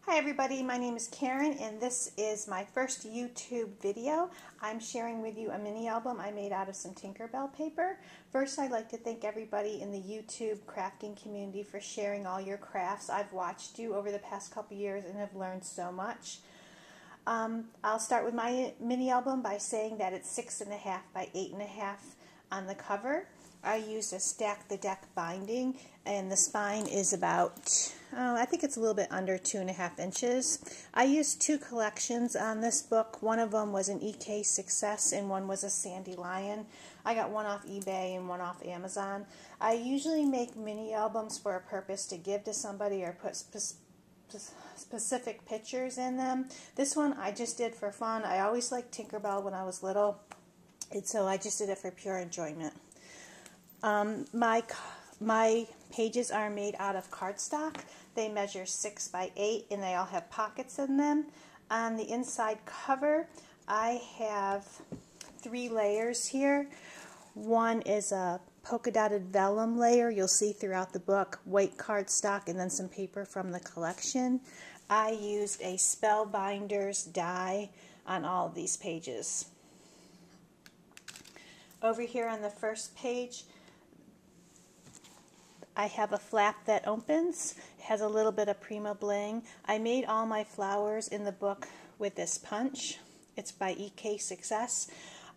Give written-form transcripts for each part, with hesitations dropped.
Hi everybody, my name is Karen and this is my first YouTube video. I'm sharing with you a mini album I made out of some Tinkerbell paper. First, I'd like to thank everybody in the YouTube crafting community for sharing all your crafts. I've watched you over the past couple years and have learned so much. I'll start with my mini album by saying that it's 6.5 by 8.5 on the cover. I used a Stack the Deck binding, and the spine is about, I think it's a little bit under 2.5 inches. I used two collections on this book. One of them was an EK Success and one was a Sandy Lion. I got one off eBay and one off Amazon. I usually make mini albums for a purpose to give to somebody or put specific pictures in them. This one I just did for fun. I always liked Tinkerbell when I was little, and so I just did it for pure enjoyment. My pages are made out of cardstock. They measure 6 by 8 and they all have pockets in them. On the inside cover, I have 3 layers here. One is a polka dotted vellum layer you'll see throughout the book, white cardstock, and then some paper from the collection. I used a Spellbinders die on all of these pages. Over here on the first page, I have a flap that opens. It has a little bit of Prima bling. I made all my flowers in the book with this punch. It's by EK Success.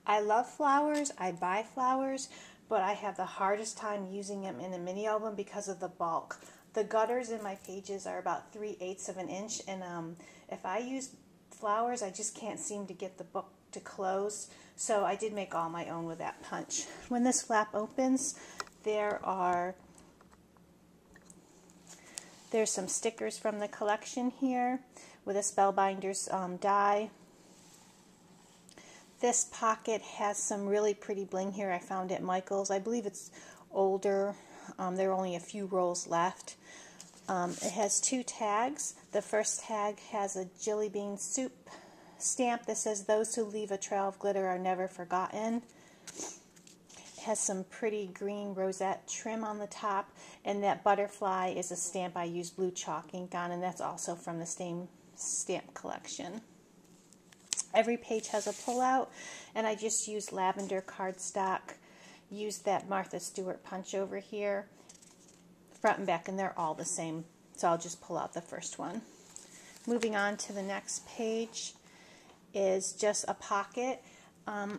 I love flowers. I buy flowers, but I have the hardest time using them in a mini album because of the bulk. The gutters in my pages are about 3/8 of an inch, and if I use flowers, I just can't seem to get the book to close. So I did make all my own with that punch. When this flap opens, there's some stickers from the collection here with a Spellbinders die. This pocket has some really pretty bling here I found at Michael's. I believe it's older. There are only a few rolls left. It has 2 tags. The first tag has a Jelly Bean Soup stamp that says, "Those who leave a trail of glitter are never forgotten." It has some pretty green rosette trim on the top, and that butterfly is a stamp I used blue chalk ink on, and that's also from the same stamp collection. Every page has a pullout, and I just used lavender cardstock, used that Martha Stewart punch over here, front and back, and they're all the same, so I'll just pull out the first one. Moving on to the next page is just a pocket.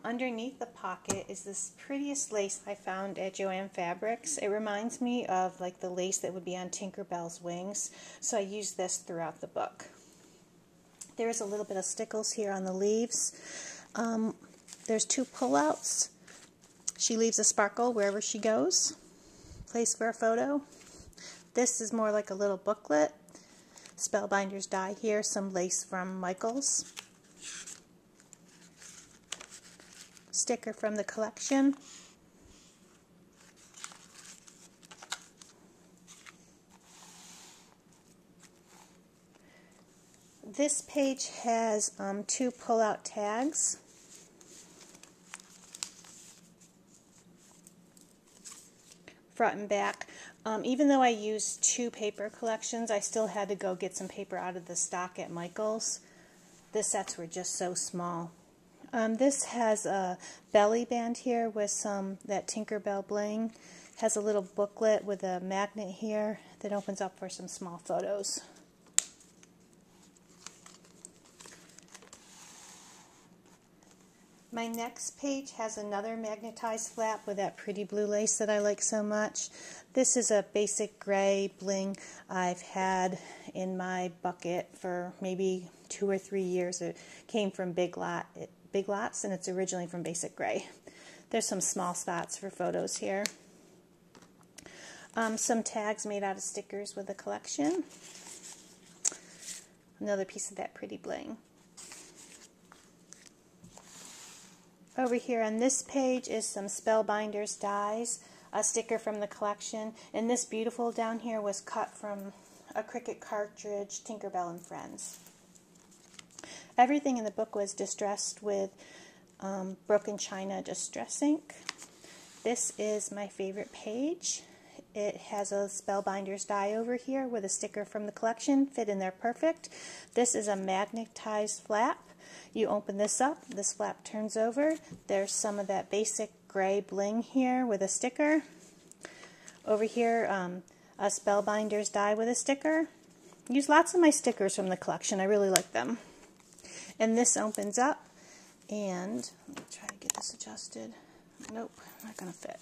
Underneath the pocket is this prettiest lace I found at Joann Fabrics. It reminds me of like the lace that would be on Tinkerbell's wings, so I used this throughout the book. There's a little bit of stickles here on the leaves. There's 2 pullouts. She leaves a sparkle wherever she goes. Place for a photo. This is more like a little booklet. Spellbinders die here, some lace from Michael's. Sticker from the collection. This page has 2 pull-out tags. Front and back. Even though I used 2 paper collections, I still had to go get some paper out of the stock at Michael's. The sets were just so small. This has a belly band here with that Tinkerbell bling. Has a little booklet with a magnet here that opens up for some small photos. My next page has another magnetized flap with that pretty blue lace that I like so much. This is a basic gray bling I've had in my bucket for maybe 2 or 3 years. It came from Big Lots, and it's originally from Basic Gray. There's some small spots for photos here. Some tags made out of stickers with a collection. Another piece of that pretty bling. Over here on this page is some Spellbinders dies, a sticker from the collection, and this beautiful down here was cut from a Cricut cartridge, Tinkerbell and Friends. Everything in the book was distressed with Broken China distress ink. This is my favorite page. It has a Spellbinders die over here with a sticker from the collection, fit in there perfect. This is a magnetized flap. You open this up, this flap turns over. There's some of that basic gray bling here with a sticker. Over here, a Spellbinders die with a sticker. Use lots of my stickers from the collection. I really like them. And this opens up, and let me try to get this adjusted. Nope, not going to fit.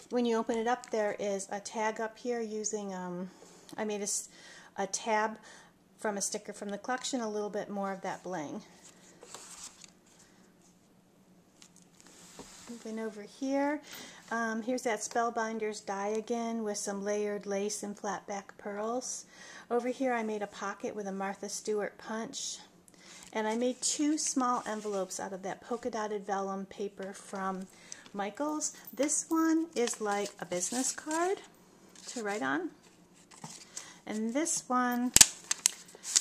When you open it up, there is a tag up here using, I made a tab from a sticker from the collection, a little bit more of that bling. Moving over here, here's that Spellbinders die again with some layered lace and flat back pearls. Over here I made a pocket with a Martha Stewart punch. And I made 2 small envelopes out of that polka dotted vellum paper from Michaels. This one is like a business card to write on. And this one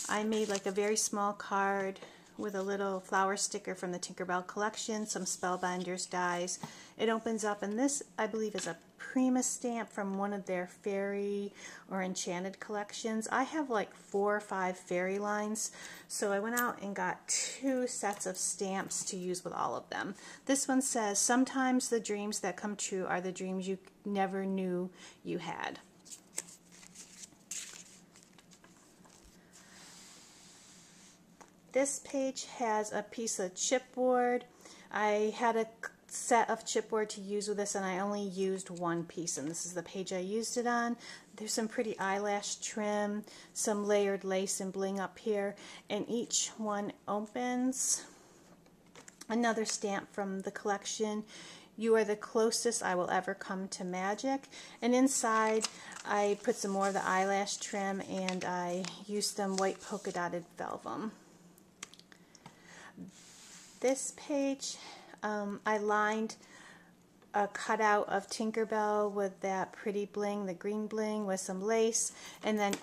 I made like a very small card with a little flower sticker from the Tinkerbell collection, some Spellbinders dies. It opens up, and this I believe is a Prima stamp from one of their fairy or enchanted collections. I have like 4 or 5 fairy lines, so I went out and got 2 sets of stamps to use with all of them. This one says, sometimes the dreams that come true are the dreams you never knew you had. This page has a piece of chipboard. I had a set of chipboard to use with this, and I only used 1 piece, and this is the page I used it on. There's some pretty eyelash trim, some layered lace and bling up here, and each one opens. Another stamp from the collection, you are the closest I will ever come to magic. And inside I put some more of the eyelash trim, and I used some white polka dotted vellum. This page, I lined a cutout of Tinkerbell with that pretty bling, the green bling with some lace, and then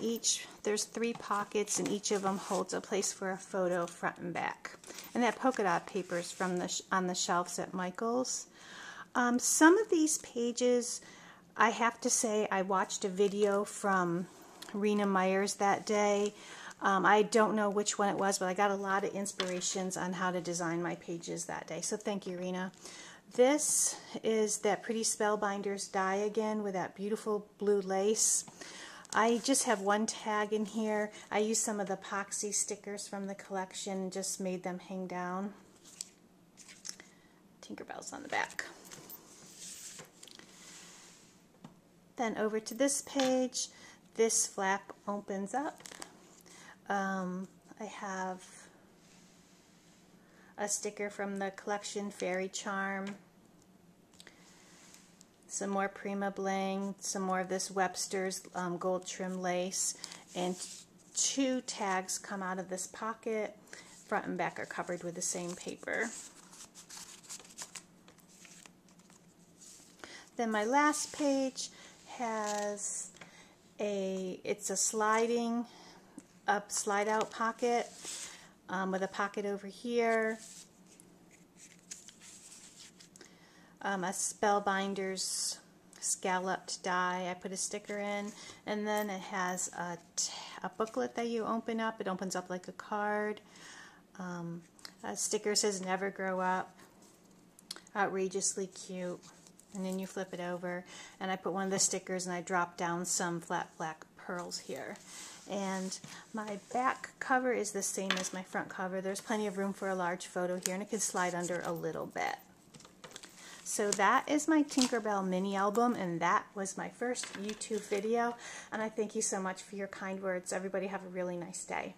there's 3 pockets, and each of them holds a place for a photo front and back. And that polka dot paper is from on the shelves at Michaels. Some of these pages, I have to say, I watched a video from Rena Myers that day. I don't know which one it was, but I got a lot of inspirations on how to design my pages that day. So thank you, Rena. This is that pretty Spellbinders die again with that beautiful blue lace. I just have 1 tag in here. I used some of the epoxy stickers from the collection and just made them hang down. Tinkerbell's on the back. Then over to this page, this flap opens up. I have a sticker from the collection, Fairy Charm, some more Prima bling, some more of this Webster's gold trim lace, and 2 tags come out of this pocket. Front and back are covered with the same paper. Then my last page has it's a slide out pocket with a pocket over here, a Spellbinders scalloped die I put a sticker in, and then it has a booklet that you open up. It opens up like a card. A sticker says never grow up, outrageously cute, and then you flip it over, and I put one of the stickers and I drop down some flat black pearls here. And my back cover is the same as my front cover. There's plenty of room for a large photo here, and it can slide under a little bit. So that is my Tinkerbell mini album, and that was my first YouTube video, and I thank you so much for your kind words. Everybody have a really nice day.